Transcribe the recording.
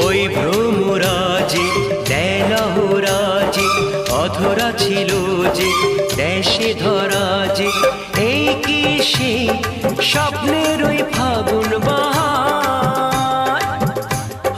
ওই ভ্রমরাজে দেলহরাজে অধরা ছিল যে দেশে ধরা যে, এই কি সে স্বপ্নের ওই ফাগুন